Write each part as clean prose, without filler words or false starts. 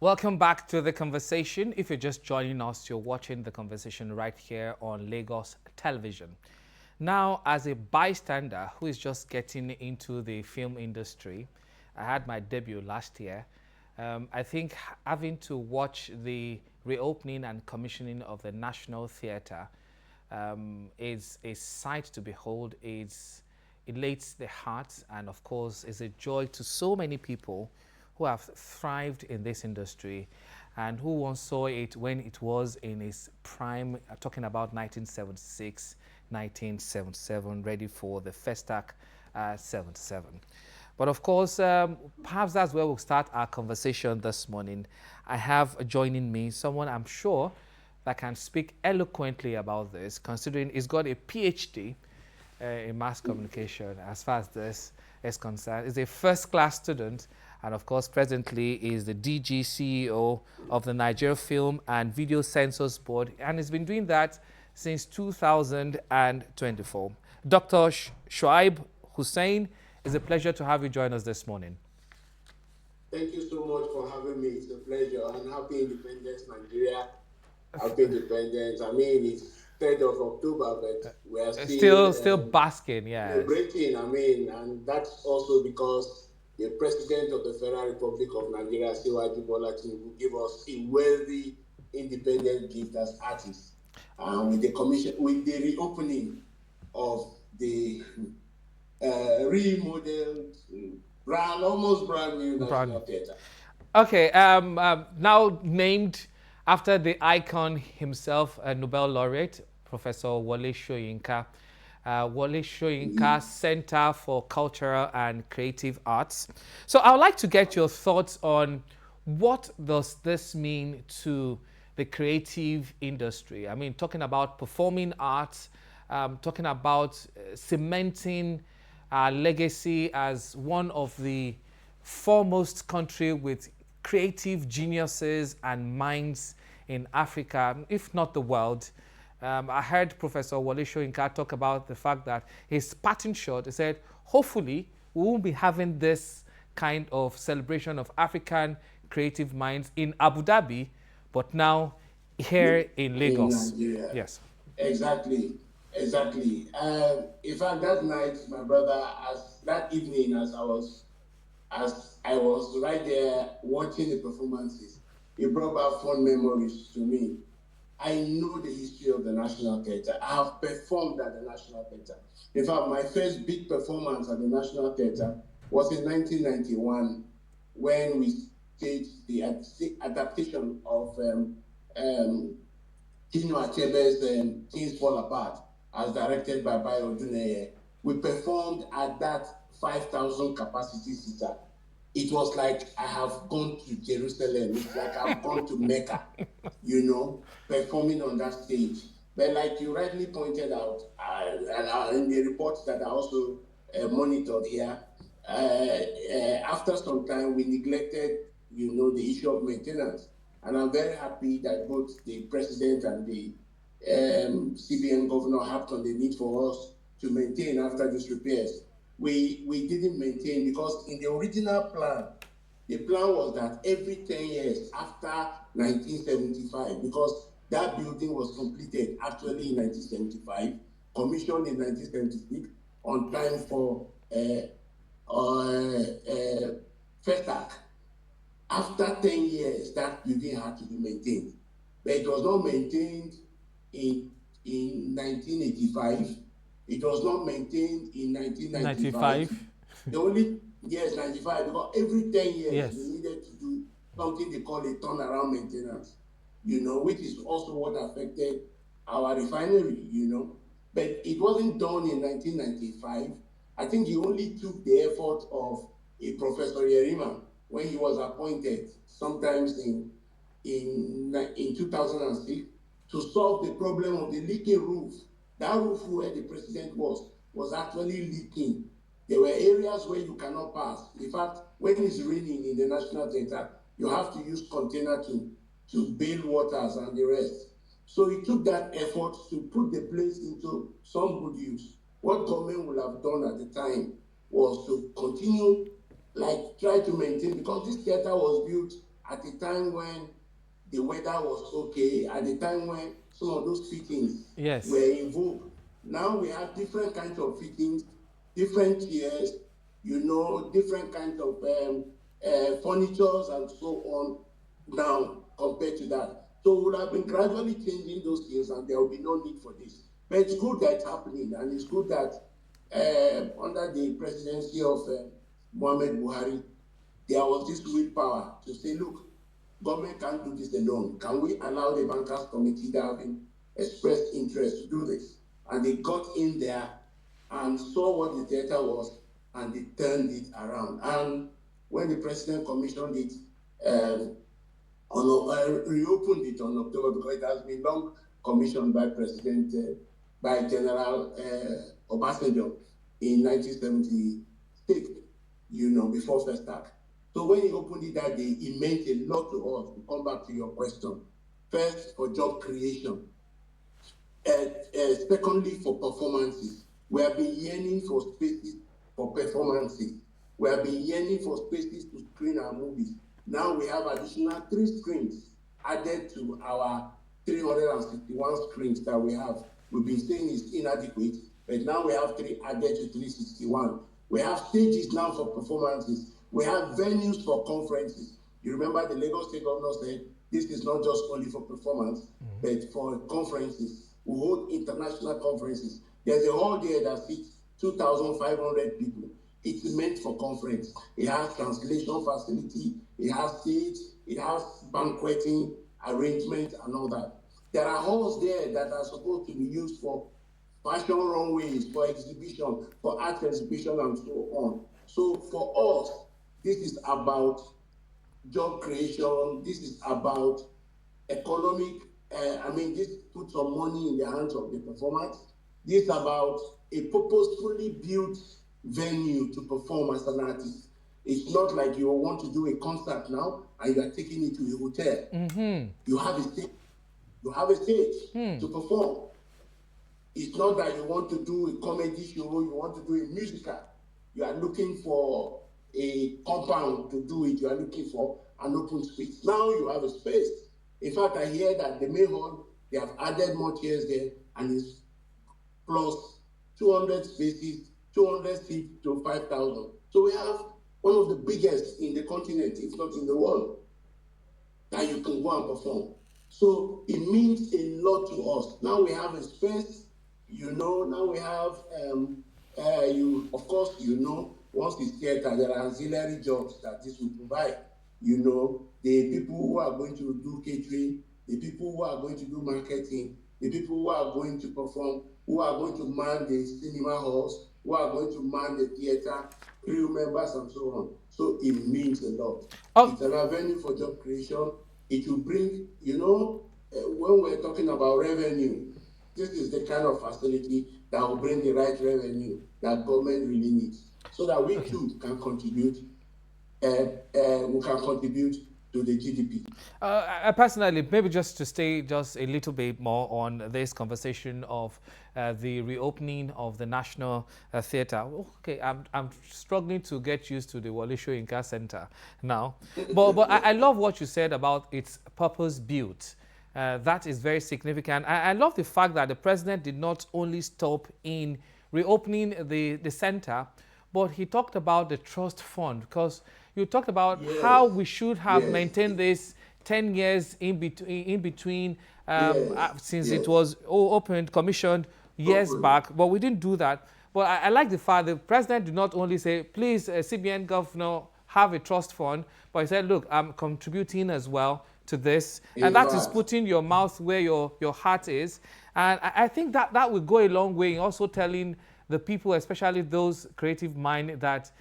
Welcome back to the conversation. If you're just joining us, you're watching the conversation right here on Lagos Television. Now, as a bystander who is just getting into the film industry, I had my debut last year. I think having to watch the reopening and commissioning of the National Theatre is a sight to behold. It elates the heart, and of course, is a joy to so many people who have thrived in this industry and who once saw it when it was in its prime, talking about 1976, 1977, ready for the Festac 77. But of course, perhaps that's where we'll start our conversation this morning. I have joining me someone I'm sure that can speak eloquently about this, considering he's got a PhD in mass communication as far as this is concerned. He's a first-class student, and of course, presently is the DG CEO of the Nigeria Film and Video Censors Board, and he's been doing that since 2024. Dr. Shuaib Hussein, it's a pleasure to have you join us this morning. Thank you so much for having me. It's a pleasure. And happy Independence, Nigeria. Happy Independence. I mean, it's 3rd of October, but we are Still basking, yes. Celebrating, and that's also because the President of the Federal Republic of Nigeria, Shuaib Hussein, will give us a wealthy independent gift as artists. With the reopening of the remodeled, almost brand new National Theatre. Okay, now named after the icon himself, a Nobel laureate, Professor Wole Soyinka. Wole Soyinka Center for Cultural and Creative Arts. So I would like to get your thoughts on what does this mean to the creative industry? I mean, talking about performing arts, talking about cementing our legacy as one of the foremost country with creative geniuses and minds in Africa, if not the world. I heard Professor Wole Soyinka talk about the fact that his parting shot, he said, hopefully we won't be having this kind of celebration of African creative minds in Abu Dhabi, but now here in Lagos. In Nigeria. Yes. Exactly. In fact, that night, my brother, that evening, as I was right there watching the performances, it brought back fond memories to me. I know the history of the National Theatre. I have performed at the National Theatre. In fact, my first big performance at the National Theatre was in 1991 when we staged the adaptation of Tino Achebe's Things Fall Apart, as directed by Bayo Duneye. We performed at that 5,000 capacity theater. It was like I have gone to Jerusalem. It's like I've gone to Mecca, performing on that stage. But like you rightly pointed out, in the reports that I also monitored here, after some time we neglected, the issue of maintenance. And I'm very happy that both the president and the CBN governor harped on the need for us to maintain after these repairs. We didn't maintain because in the original plan, the plan was that every 10 years after 1975, because that building was completed actually in 1975, commissioned in 1976, on time for Festac. After 10 years, that building had to be maintained. But it was not maintained in 1985. It was not maintained in 1995. Yes, 95, because every 10 years Yes. we needed to do something they call a turnaround maintenance, which is also what affected our refinery, But it wasn't done in 1995. I think he only took the effort of a Professor Yerima when he was appointed, sometimes in 2006, to solve the problem of the leaking roof. That roof where the president was actually leaking. There were areas where you cannot pass. In fact, when it's raining in the National Theatre, you have to use container to bail waters and the rest. So he took that effort to put the place into some good use. What government would have done at the time was to continue, try to maintain, because this theatre was built at a time when the weather was okay, at the time when some of those fittings were Yes. in vogue. Now we have different kinds of fittings, different chairs, different kinds of furnitures and so on now compared to that. So we'll have been gradually changing those things and there will be no need for this. But it's good that it's happening and it's good that under the presidency of Mohamed Buhari, there was this willpower to say, look, government can't do this alone. Can we allow the bankers committee that have expressed interest to do this? And they got in there and saw what the theater was and they turned it around. And when the president commissioned it, reopened it on October because it has been long commissioned by by General Obasanjo in 1976, before first act. So when he opened it that day, it meant a lot to us. To come back to your question, first for job creation, secondly for performances. We have been yearning for spaces for performances. We have been yearning for spaces to screen our movies. Now we have additional 3 screens added to our 361 screens that we have. We've been saying it's inadequate, but now we have 3 added to 361. We have stages now for performances. We have venues for conferences. You remember the Lagos State Governor said, this is not just only for performance, but for conferences. We hold international conferences. There's a hall there that seats 2,500 people. It's meant for conference. It has translation facility, it has stage, it has banqueting arrangement and all that. There are halls there that are supposed to be used for fashion runways, for exhibition, for art exhibition and so on. So for us, this is about job creation, this is about economic, this puts some money in the hands of the performers. This is about a purposefully built venue to perform as an artist. It's not like you want to do a concert now and you are taking it to a hotel. You have a stage. You have a stage to perform. It's not that you want to do a comedy show, you want to do a musical. You are looking for a compound to do it. You are looking for an open space. Now you have a space. In fact, I hear that the main hall, they have added more chairs there and it's plus 200 spaces, 200 seats to 5,000. So we have one of the biggest in the continent, if not in the world, that you can go and perform. So it means a lot to us. Now we have a space, now we have, once it's theater, there are auxiliary jobs that this will provide. The people who are going to do catering, the people who are going to do marketing, the people who are going to perform, who are going to man the cinema halls, who are going to man the theater, crew members and so on. So it means a lot. It's an avenue for job creation. It will bring, when we're talking about revenue, this is the kind of facility that will bring the right revenue that government really needs, so that we too can contribute. We can contribute to the GDP. Personally, maybe just to stay just a little bit more on this conversation of the reopening of the National Theatre. Okay, I'm struggling to get used to the Wole Soyinka Center now. But I love what you said about its purpose built. That is very significant. I love the fact that the president did not only stop in reopening the center, but he talked about the trust fund, because you talked about how we should have maintained this 10 years in between since it was opened, commissioned years back, but we didn't do that. But I like the fact the president did not only say, please, CBN governor, have a trust fund, but he said, look, I'm contributing as well to this. And that is putting your mouth where your heart is. And I think that will go a long way in also telling the people, especially those creative mind that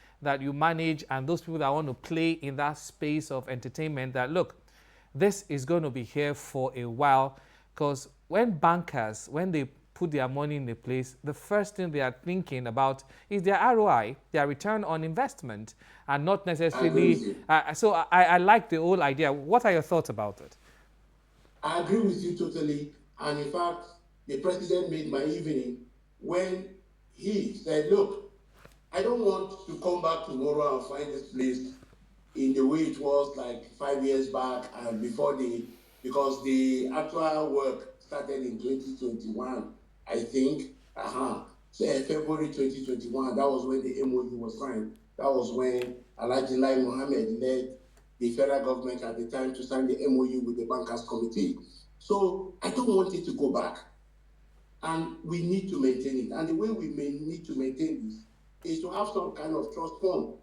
you manage and those people that want to play in that space of entertainment, that look, this is going to be here for a while. Because when bankers, when they put their money in a place, the first thing they are thinking about is their ROI, their return on investment, and not necessarily. So I like the whole idea. What are your thoughts about it? I agree with you totally. And in fact, the president made my evening when he said, look, I don't want to come back tomorrow and find this place in the way it was like 5 years back and before because the actual work started in 2021, I think. So February 2021, that was when the MOU was signed. That was when Alhaji Lai Mohammed led the federal government at the time to sign the MOU with the Bankers Committee. So I don't want it to go back. And we need to maintain it. And the way we may need to maintain this is to have some kind of trust fund.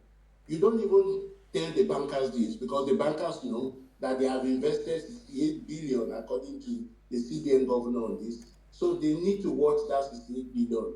You don't even tell the bankers this because the bankers know that they have invested 68 billion according to the CBN governor on this. So they need to watch that 68 billion.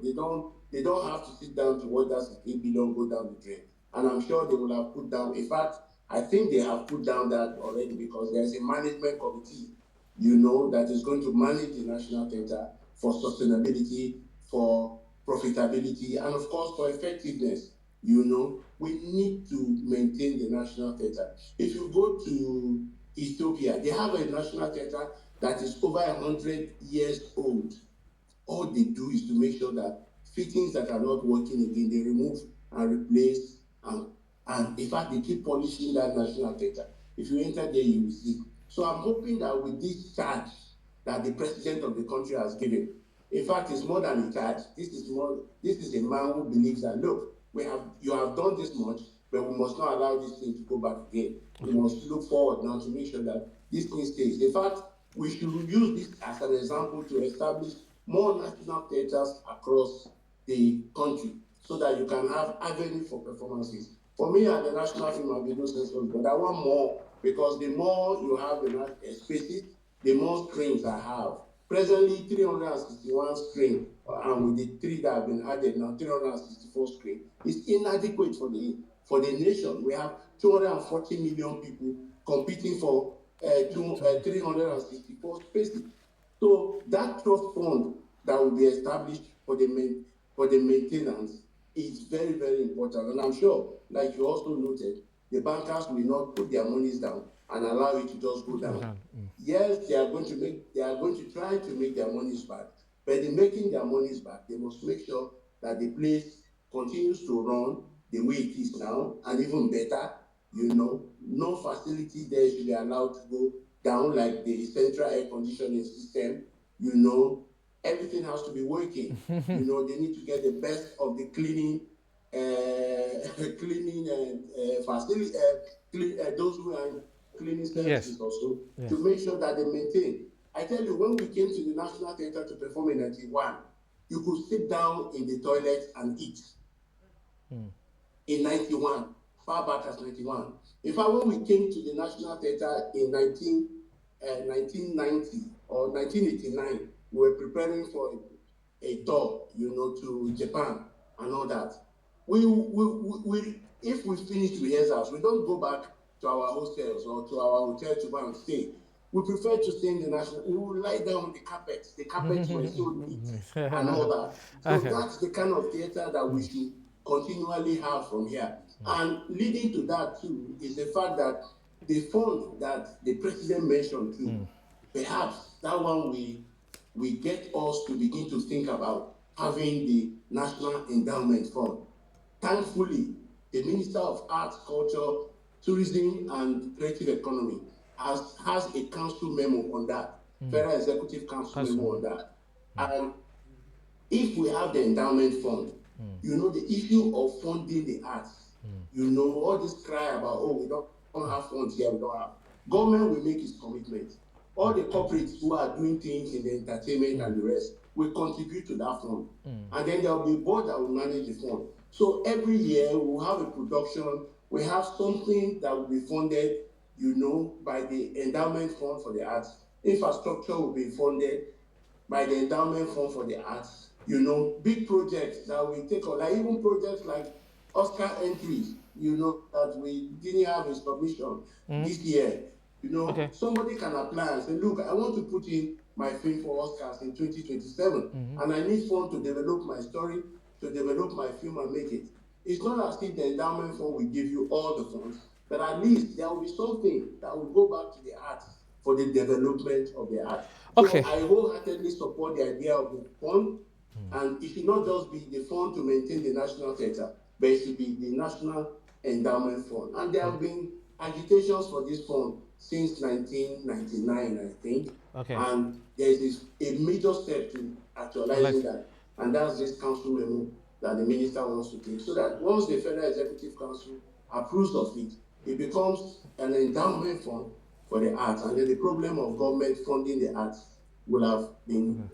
They don't have to sit down to watch that 68 billion go down the drain. And I'm sure they will have put down, in fact, I think they have put down that already because there's a management committee, that is going to manage the national theatre for sustainability, for profitability, and of course for effectiveness. We need to maintain the national theatre. If you go to Ethiopia, they have a national theatre that is over 100 years old. All they do is to make sure that fittings that are not working again, they remove and replace. And in fact, they keep polishing that national theatre. If you enter there, you will see. So I'm hoping that with this charge that the president of the country has given, in fact, it's more than a charge. This is a man who believes that, look, you have done this much, but we must not allow this thing to go back again. We must look forward now to make sure that this thing stays. In fact, we should use this as an example to establish more national theatres across the country so that you can have avenue for performances. For me, at the National Film and Video Censors, but I want more because the more you have the spaces, the more screens I have. Presently, 361 screens, and with the three that have been added now, 364 screens, is inadequate for the nation. We have 240 million people competing for 364 spaces. So that trust fund that will be established for the maintenance is very, very important. And I'm sure, like you also noted, the bankers will not put their monies down and allow it to just go down. Yes, they are going to try to make their monies back, but in making their monies back, they must make sure that the place continues to run the way it is now, and even better. No facility there should be allowed to go down, like the central air conditioning system. Everything has to be working. They need to get the best of the cleaning facility, those who are in cleaning services also, to make sure that they maintain. I tell you, when we came to the National Theatre to perform in 91, you could sit down in the toilet and eat. In 91, far back as 91. In fact, when we came to the National Theatre in 1990 or 1989, we were preparing for a tour, to Japan and all that. If we finish rehearsals, we don't go back to our hostels or to our hotel to go and stay. We prefer to stay in the national. We will lie down on the carpets. The carpets were so neat and all that. So that's the kind of theatre that we should continually have from here. And leading to that too is the fact that the fund that the president mentioned too, perhaps that one we get us to begin to think about having the National Endowment Fund. Thankfully, the Minister of Arts, Culture, Tourism and Creative Economy has a council memo on that, Federal Executive Council memo on that. And if we have the endowment fund, the issue of funding the arts, all this cry about, we don't have funds here, we don't have. Government will make its commitment. All the corporates who are doing things in the entertainment and the rest will contribute to that fund. And then there will be a board that will manage the fund. So every year we will have a production, we have something that will be funded, by the endowment fund for the arts. Infrastructure will be funded by the endowment fund for the arts. Big projects that we take on, like even projects like Oscar entries, that we didn't have a submission this year. Somebody can apply and say, look, I want to put in my film for Oscars in 2027, and I need funds to develop my story, to develop my film and make it. It's not as if the endowment fund will give you all the funds, but at least there will be something that will go back to the arts for the development of the arts. So I wholeheartedly support the idea of the fund, and it should not just be the fund to maintain the National Theatre, but it should be the National endowment fund. And there have been agitations for this fund since 1999, I think. Okay. And there is a major step to actualizing Let's. that. And that's this council memo that the minister wants to take. So that once the Federal Executive Council approves of it, it becomes an endowment fund for the arts. And then the problem of government funding the arts will have been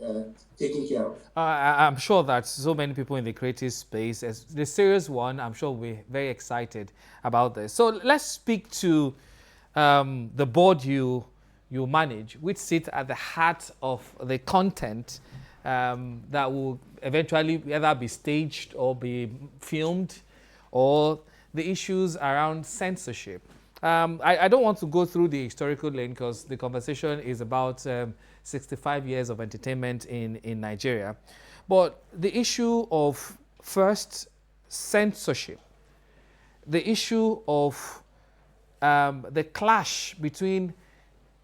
taken care of. I'm sure that so many people in the creative space, as the serious one, I'm sure we're very excited about this. So let's speak to the board you manage, which sit at the heart of the content that will eventually either be staged or be filmed, or the issues around censorship. I don't want to go through the historical lane because the conversation is about 65 years of entertainment in Nigeria. But the issue of first censorship, the issue of the clash between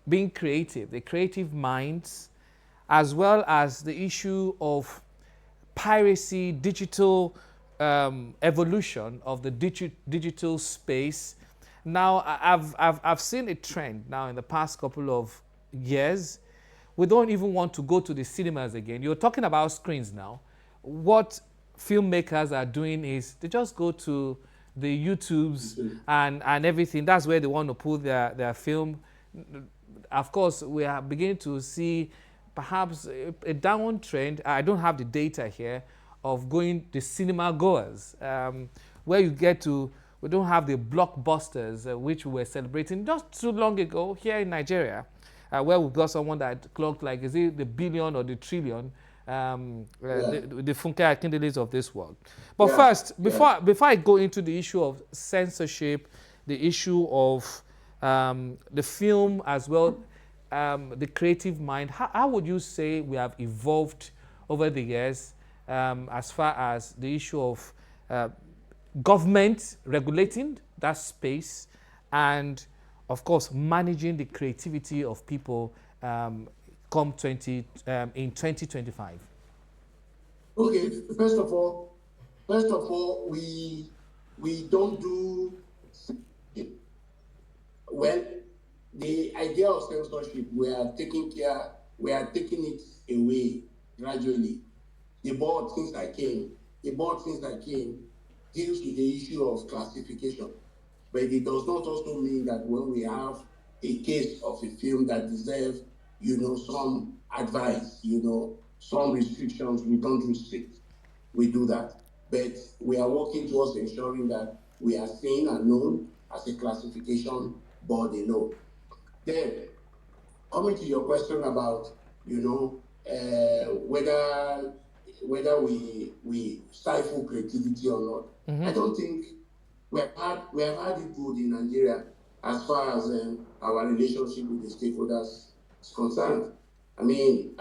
being creative, the creative minds, as well as the issue of piracy, digital evolution of the digital space. Now, I've seen a trend now in the past couple of years. We don't even want to go to the cinemas again. You're talking about screens now. What filmmakers are doing is they just go to the YouTubes and everything. That's where they want to put their film. Of course, we are beginning to see perhaps a downward trend. I don't have the data here of going the cinema goers, where you get to, we don't have the blockbusters which we were celebrating not too long ago here in Nigeria, where we've got someone that clocked like, is it the billion or the trillion, the Funke Akindeles of this world. But first, before I go into the issue of censorship, the issue of the film as well, the creative mind, how would you say we have evolved over the years as far as the issue of government regulating that space and, of course, managing the creativity of people in 2025? Okay, first of all, we don't do well. The idea of censorship, we are taking it away gradually. The board since I came deals with the issue of classification, but it does not also mean that when we have a case of a film that deserves, some advice, some restrictions, we don't restrict. We do that. But we are working towards ensuring that we are seen and known as a classification board alone. Then, coming to your question about, whether we stifle creativity or not, I don't think we have had it good in Nigeria as far as our relationship with the stakeholders is concerned. I mean,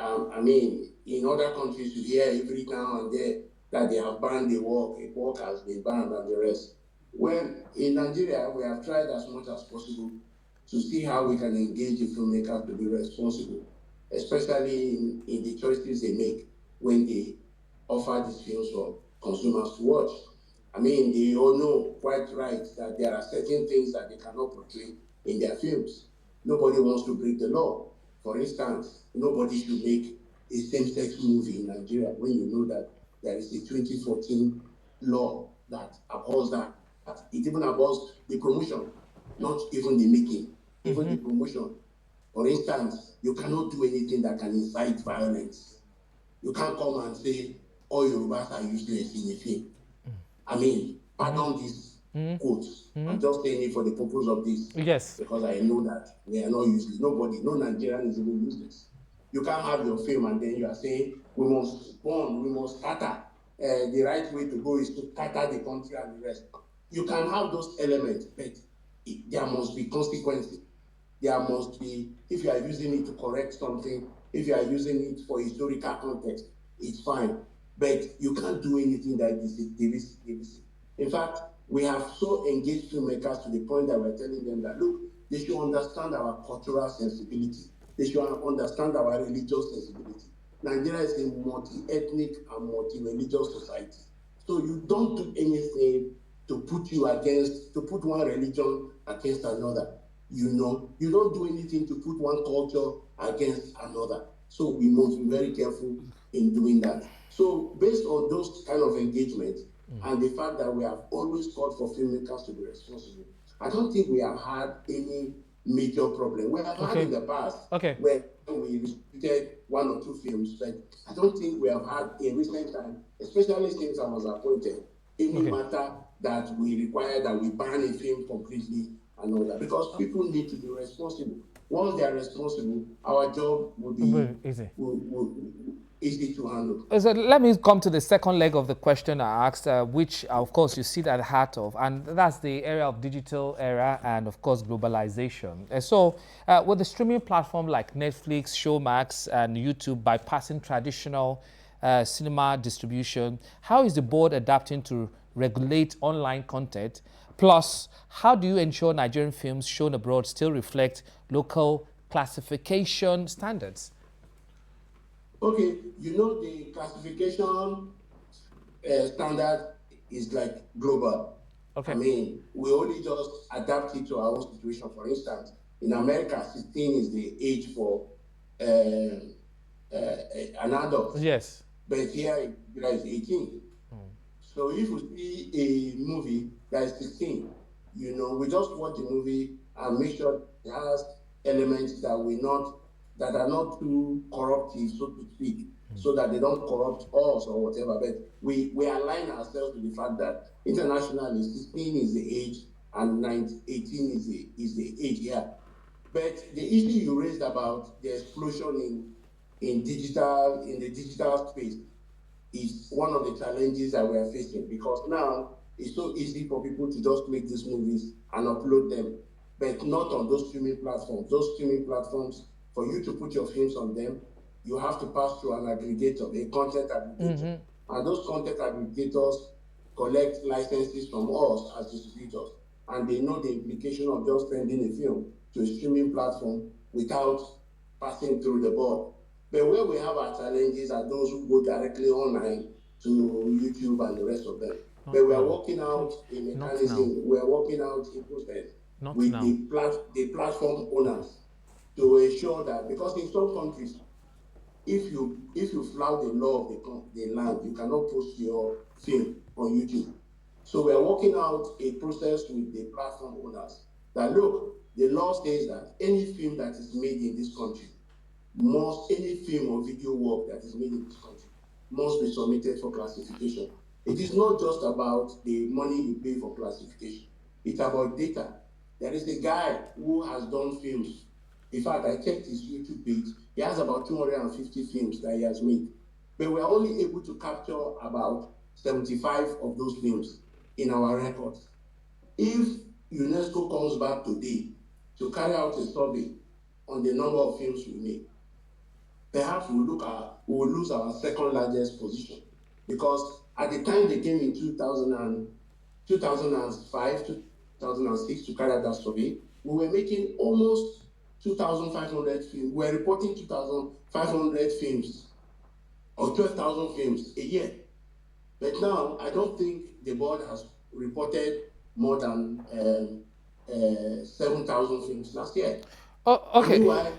in other countries, you hear every now and then that they have banned a work has been banned and the rest. Well, in Nigeria, we have tried as much as possible to see how we can engage the filmmakers to be responsible, especially in the choices they make when they offer these films for consumers to watch. I mean, they all know quite right that there are certain things that they cannot portray in their films. Nobody wants to break the law. For instance, nobody should make a same-sex movie in Nigeria when you know that there is a 2014 law that abhors that. It even abhors the promotion, not even the making, even the promotion. For instance, you cannot do anything that can incite violence. You can't come and say all Yorubas are useless in a film. I mean, pardon these quotes. I'm just saying it for the purpose of this. Yes. Because I know that we are not useless. No Nigerian is even useless. You can't have your film and then you are saying we must burn, we must scatter. The right way to go is to scatter the country and the rest. You can have those elements, but there must be consequences. There must be, if you are using it to correct something, if you are using it for historical context, it's fine. But you can't do anything that is divisive. In fact, we have so engaged filmmakers to the point that we're telling them that, look, they should understand our cultural sensibility. They should understand our religious sensibility. Nigeria is a multi-ethnic and multi-religious society. So you don't do anything to put one religion against another. You don't do anything to put one culture against another. So we must be very careful in doing that. So based on those kind of engagements and the fact that we have always called for filmmakers to be responsible, I don't think we have had any major problem. We have had in the past where we restricted one or two films, but I don't think we have had in recent time, especially since I was appointed, any matter that we require that we ban a film completely and all that, because people need to be responsible. Once they are responsible, our job will be easy to handle. So let me come to the second leg of the question I asked, which of course you sit at the heart of, and that's the area of digital era and of course globalization. So with the streaming platform like Netflix, Showmax and YouTube bypassing traditional cinema distribution, how is the board adapting to regulate online content? Plus, how do you ensure Nigerian films shown abroad still reflect local classification standards? Okay, the classification standard is like global. I mean, we only just adapt it to our own situation. For instance, in America, 16 is the age for an adult. Yes. But here it is 18. So if we see a movie that is 16, we just watch the movie and make sure it has elements that are not too corruptive, so to speak, so that they don't corrupt us or whatever. But we align ourselves to the fact that internationally 16 is the age and 18 is the age here. But the issue you raised about the explosion in the digital space is one of the challenges that we are facing, because now it's so easy for people to just make these movies and upload them, but not on those streaming platforms. Those streaming platforms, for you to put your films on them, you have to pass through an aggregator, a content aggregator. And those content aggregators collect licenses from us as distributors. And they know the implication of just sending a film to a streaming platform without passing through the board. But where we have our challenges are those who go directly online to YouTube and the rest of them. But we are working out a mechanism, we are working out a process with the platform owners to ensure that, because in some countries, if you flout the law of the land, you cannot post your film on YouTube. So we are working out a process with the platform owners that, look, the law says that any film that is made in this country any film or video work that is made in this country must be submitted for classification. It is not just about the money you pay for classification. It's about data. There is a guy who has done films. In fact, I checked his YouTube page. He has about 250 films that he has made. But we're only able to capture about 75 of those films in our records. If UNESCO comes back today to carry out a survey on the number of films we make, perhaps we will lose our second largest position, because at the time they came in 2005, 2006 to carry out that survey, we were making almost 2,500 films. We were reporting 2,500 films or 12,000 films a year. But now, I don't think the board has reported more than 7,000 films last year. Oh, okay. Meanwhile,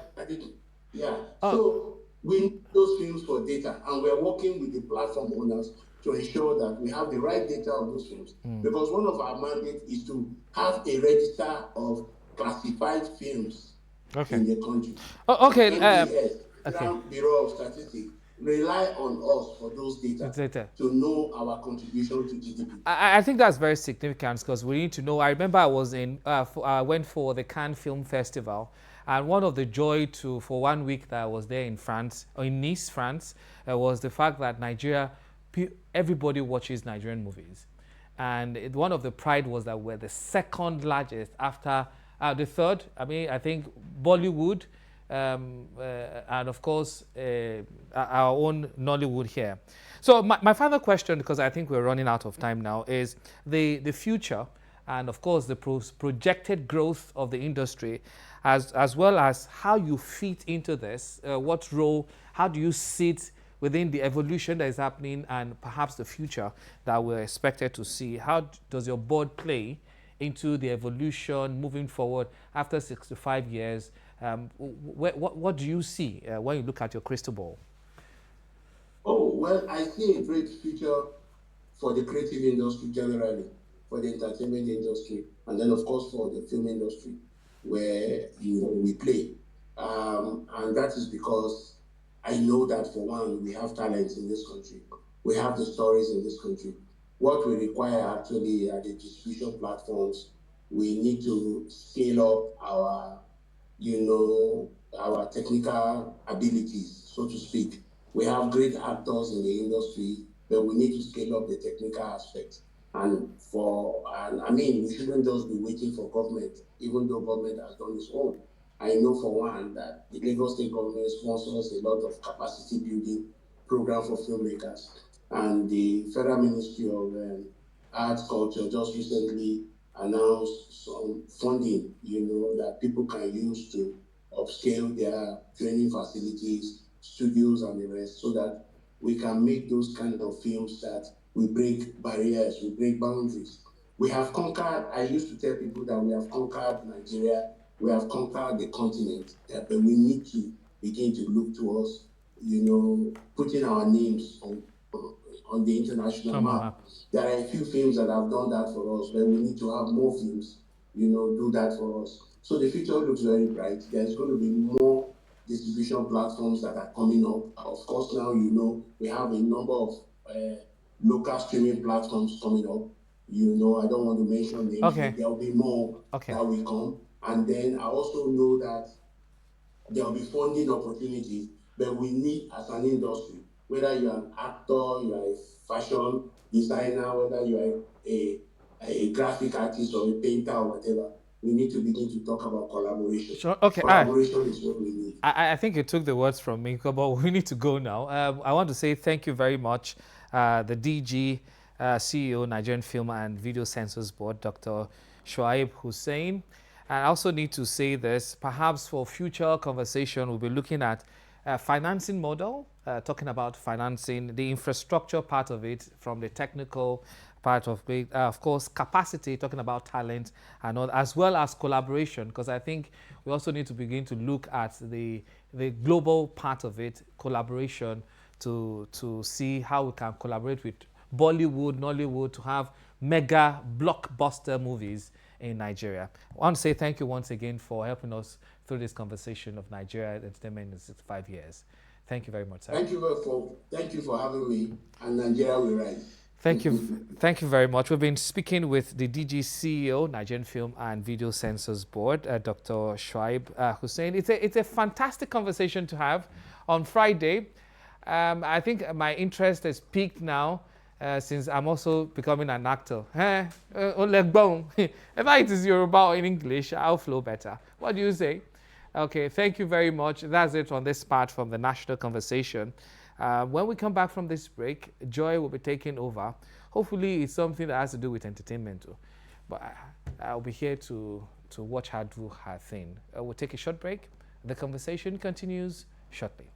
so we need those films for data, and we're working with the platform owners to ensure that we have the right data of those films. Because one of our mandates is to have a register of classified films in the country. NFVCB, Bureau of Statistics, rely on us for those data to know our contribution to GDP. I think that's very significant, because we need to know. I remember I was I went for the Cannes Film Festival, and one of the joy for 1 week that I was there in France, or in Nice, France, was the fact that Nigeria, everybody watches Nigerian movies. And one of the pride was that we're the second largest after the third. I mean, I think Bollywood, and of course our own Nollywood here. So my final question, because I think we're running out of time now, is the future and of course the projected growth of the industry, as well as how you fit into this. What role, how do you sit within the evolution that is happening and perhaps the future that we're expected to see, how does your board play into the evolution moving forward after 65 years? What do you see when you look at your crystal ball? Oh, well, I see a great future for the creative industry generally, for the entertainment industry, and then, of course, for the film industry, where we play. And that is because I know that, for one, we have talents in this country. We have the stories in this country. What we require actually are the distribution platforms. We need to scale up our technical abilities, so to speak. We have great actors in the industry, but we need to scale up the technical aspect. And I mean, we shouldn't just be waiting for government, even though government has done its own. I know for one that the Lagos State government sponsors a lot of capacity building program for filmmakers, and the Federal Ministry of Arts Culture just recently announced some funding, that people can use to upscale their training facilities, studios, and the rest, so that we can make those kind of films that we break barriers, we break boundaries. We have conquered, I used to tell people that we have conquered Nigeria, we have conquered the continent, but we need to begin to look towards, putting our names on the international map. There are a few films that have done that for us, but we need to have more films, do that for us. So the future looks very bright. There's going to be more distribution platforms that are coming up. Of course, now we have a number of local streaming platforms coming up. I don't want to mention names, but there will be more that will come. And then I also know that there will be funding opportunities, but we need, as an industry, whether you're an actor, you're a fashion designer, whether you're a graphic artist or a painter or whatever, we need to begin to talk about collaboration. Sure. Okay. Collaboration is what we need. I think you took the words from me, but we need to go now. I want to say thank you very much, the DG, CEO, Nigerian Film and Video Censors Board, Dr. Shuaib Hussein. And I also need to say this, perhaps for future conversation, we'll be looking at financing model, talking about financing, the infrastructure part of it, from the technical part of it, of course, capacity, talking about talent, and all, as well as collaboration, because I think we also need to begin to look at the global part of it, collaboration, to see how we can collaborate with Bollywood, Nollywood, to have mega blockbuster movies in Nigeria. I want to say thank you once again for helping us through this conversation of Nigeria entertainment in 65 years. Thank you very much, sir. Thank you for having me, and Nigeria will rise. Thank you very much. We've been speaking with the DG CEO, Nigerian Film and Video Censors Board, Dr. Shuaib Hussein. It's a fantastic conversation to have on Friday. I think my interest has peaked now since I'm also becoming an actor. If it is Yoruba or in English, I'll flow better. What do you say? Okay, thank you very much. That's it on this part from the national conversation. When we come back from this break, Joy will be taking over. Hopefully, it's something that has to do with entertainment too. But I'll be here to watch her do her thing. We'll take a short break. The conversation continues shortly.